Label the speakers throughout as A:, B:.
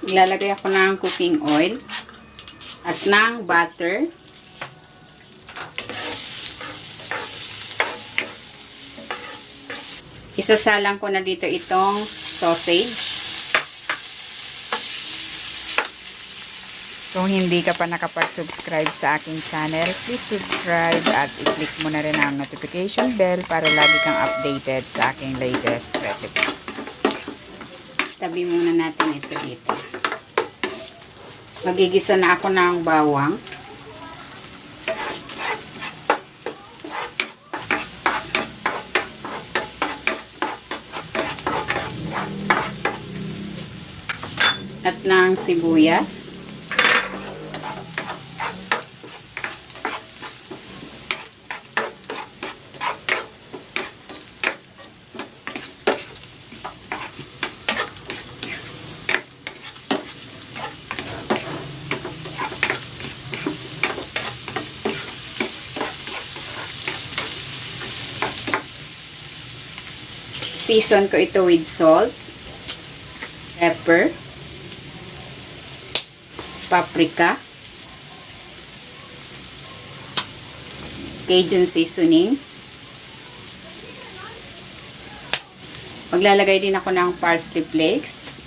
A: Ilalagay ako ng cooking oil at ng butter. Isasalang ko na dito itong sausage. Kung hindi ka pa nakapag-subscribe sa aking channel, please subscribe at i-click mo na rin ang notification bell para lagi kang updated sa aking latest recipes. Tabi muna natin ito dito. Magigisa na ako ng bawang. At ng sibuyas. Season ko ito with salt, pepper, paprika, Cajun seasoning. Maglalagay din ako ng parsley flakes.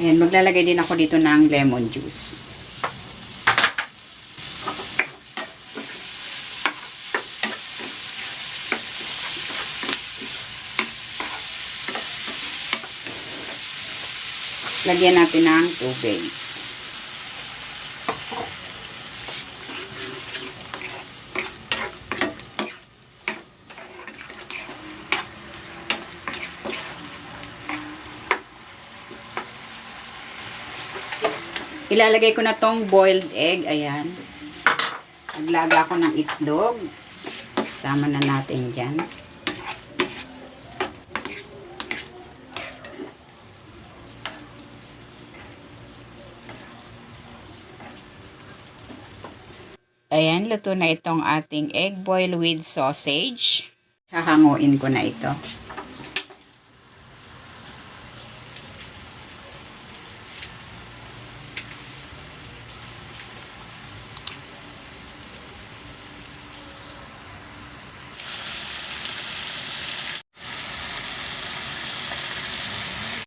A: Ayan, maglalagay din ako dito ng lemon juice. Lagyan natin ng tubig. Ilalagay ko na tong boiled egg. Ayan. Naglaga ako ng itlog. Sama na natin dyan. Ayan, luto na itong ating egg boil with sausage. Hahanguin ko na ito.